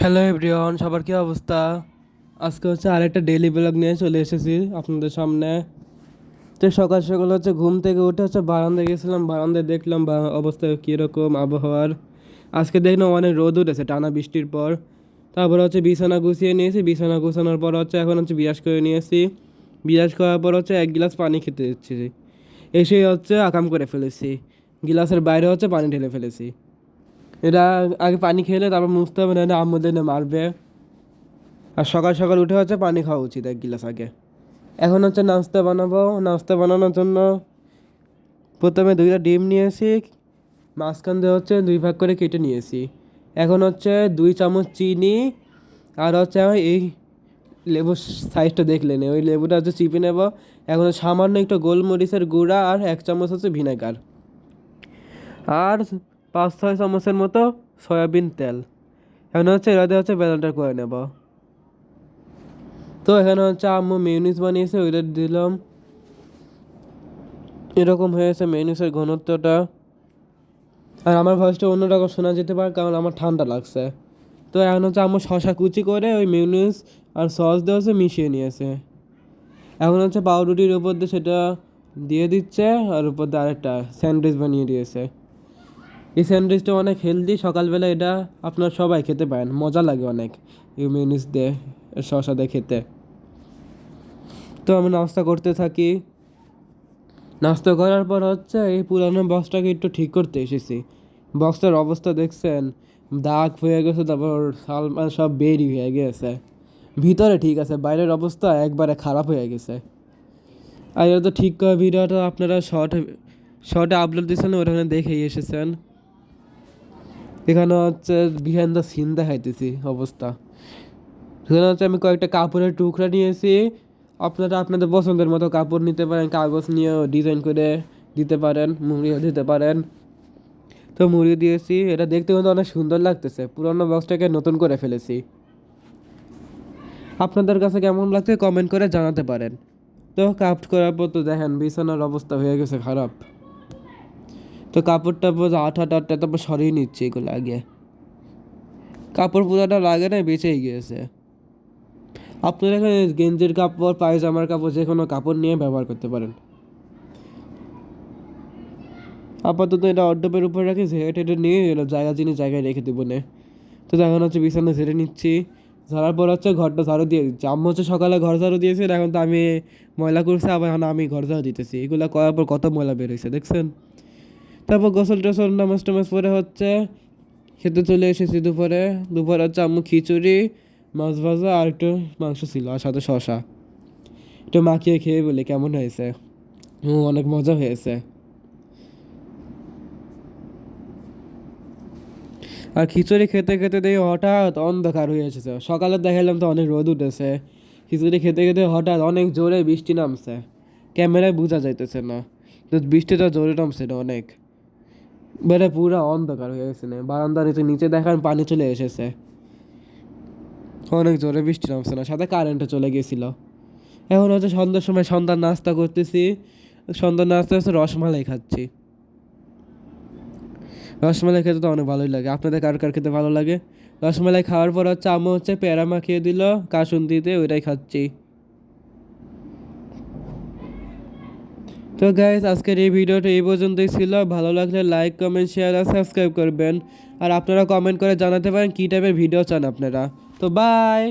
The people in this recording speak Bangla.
হ্যালো এভরিওয়ান, সবার কি অবস্থা? আজকে আরেকটা ডেইলি ব্লগ নিয়ে চলে এসেছি আপনাদের সামনে। তো সকাল সকাল ঘুম থেকে উঠে বারান্দায় গেছিলাম। বারান্দায় দেখলাম অবস্থা কীরকম আবহাওয়ার। আজকে দেখলাম অনেক রোদ উঠেছে টানা বৃষ্টির পর। তারপর বিছানা গুছিয়ে নিয়েছি। বিছানা গুছানোর পর এখন বিরাজ করে নিয়েছি। বিরাজ করার পর এক গ্লাস পানি খেতে দিচ্ছি। এসেই আকাম করে ফেলেছি। গিলাসের বাইরে পানি ঢেলে ফেলেছি। এটা আগে পানি খেলে তারপর মুছতে হবে, না আম্মু দিনে মারবে। আর সকাল সকাল উঠে পানি খাওয়া উচিত এক গিলাস আগে। এখন নাস্তা বানাবো। নাস্তা বানানোর জন্য প্রথমে 2টা ডিম নিয়েছি। মাঝখান দিয়ে 2 ভাগ করে কেটে নিয়েছি। এখন 2 চামচ চিনি আর এই লেবুর সাইজটা দেখলেন, ওই লেবুটা চিপে নেব। এখন সামান্য একটু গোলমরিচের গুঁড়া আর 1 চামচ ভিনেগার আর 5-6 চামচের মতো সয়াবিন তেল। এখন এটাতে ব্যালেন্ডার করে নেব। তো এখানে আম্মু মেয়োনিজ বানিয়েছে, ওইটা দিলাম। এরকম হয়েছে মেয়োনিজের ঘনত্বটা। আর আমার ভয়েসটা অন্যরকম শোনা যেতে পারে কারণ আমার ঠান্ডা লাগছে। তো এখন আম্মু শশা কুচি করে ওই মেয়োনিজ আর সস দিয়ে মিশিয়ে নিয়েছে। এখন পাউরুটির উপর দিয়ে সেটা দিয়ে দিচ্ছে, আর উপর দিয়ে আরেকটা স্যান্ডউইচ বানিয়ে দিয়েছে। এই স্যান্ডউইচটা অনেক হেলদি। সকালবেলা এটা আপনারা সবাই খেতে পারেন, মজা লাগে অনেক এই মেয়োনিজ দিয়ে শসা দিয়ে খেতে। তো আমি নাস্তা করতে থাকি। নাস্তা করার পর এই পুরানো বক্সটাকে একটু ঠিক করতে এসেছি। বক্সটার অবস্থা দেখছেন, দাগ হয়ে গেছে, তারপর সালমান সব বেরি হয়ে গেছে। ভিতরে ঠিক আছে, বাইরের অবস্থা একবারে খারাপ হয়ে গেছে। আর এটা তো ঠিক করা ভিডিওটা আপনারা শর্টে আপলোড দিয়েছেন, ওখানে দেখেই এসেছেন। এখানে বিহাইন্ড দ্য সিন দেখাইতেছি অবস্থা। সেখানে আমি কয়েকটা কাপড়ের টুকরা নিয়েছি। আপনারা আপনাদের পছন্দের মতো কাপড় নিতে পারেন, কাগজ নিয়েও ডিজাইন করে দিতে পারেন, মুড়িও দিতে পারেন। তো মুড়ি দিয়েছি, এটা দেখতে কিন্তু অনেক সুন্দর লাগতেছে। পুরোনো বক্সটাকে নতুন করে ফেলেছি। আপনাদের কাছে কেমন লাগছে কমেন্ট করে জানাতে পারেন। তো কাপড় করার পর তো দেখেন বিছানার অবস্থা হয়ে গেছে খারাপ। তো কাপড়টা আঠা তারপর সরিয়ে নিচ্ছে এগুলো আগে। কাপড় পুরাটা লাগে না, বেঁচেই গিয়েছে। আপনারা এখানে গেঞ্জির কাপড়, পায়জামার কাপড়, যে কোনো কাপড় নিয়ে ব্যবহার করতে পারেন। আপাতত এটা অর্ডপের উপর রাখি, ঝেড়ে নিয়ে এলো জায়গা জিনিস জায়গায় রেখে দেবো না। তো এখন বিছানা ঝেড়ে নিচ্ছি। ঝাড়ার পর ঘরটা ঝাড়ু দিয়ে দিচ্ছি। আম্মু সকালে ঘর ঝাড়ু দিয়েছে, এখন তো আমি ময়লা করছি, আবার এখন আমি ঘর ঝাড়ু দিতেছি। এগুলো করার পর কত ময়লা বের হয়েছে দেখছেন। তারপর গোসল টোসল নামাজ টামাজ পরে খেতে চলে এসেছি। দুপুরে আম্মু খিচুড়ি, মাছ ভাজা আর একটু মাংস ছিল, আর সাথে শশা একটু মাখিয়ে খেয়ে বলে কেমন হয়েছে। অনেক মজা হয়েছে। আর খিচুড়ি খেতে খেতে দেখি হঠাৎ অন্ধকার হয়ে এসেছে। সকালে দেখালাম তো অনেক রোদ উঠেছে। খিচুড়ি খেতে খেতে হঠাৎ অনেক জোরে বৃষ্টি নামছে, ক্যামেরায় বোঝা যাইতেছে না, কিন্তু বৃষ্টিটা জোরে নামছে না অনেক। বেড়ে পুরো অন্ধকার হয়ে গেছে, না বারান্দার নিচে দেখান পানি চলে এসেছে। অনেক জোরে বৃষ্টি নামছে না, সাথে কারেন্টও চলে গেছিল। এখন সন্ধ্যার সময় সন্ধ্যার নাস্তা করতেছি। সন্ধ্যার নাস্তা রসমালাই খাচ্ছি। রসমালাই খেতে তো অনেক ভালোই লাগে। আপনাদের কার কার খেতে ভালো লাগে? রসমালাই খাওয়ার পর আম্মু পেয়ারা মাখিয়ে দিল কাসুন্দিতে, ওইটাই খাচ্ছি। তো গাইস, আজকের এই ভিডিওটা এই পর্যন্তই ছিল। ভালো লাগলে লাইক, কমেন্ট, শেয়ার আর সাবস্ক্রাইব করবেন। আর আপনারা কমেন্ট করে জানাতে পারেন কী টাইপের ভিডিও চান আপনারা। তো বাই।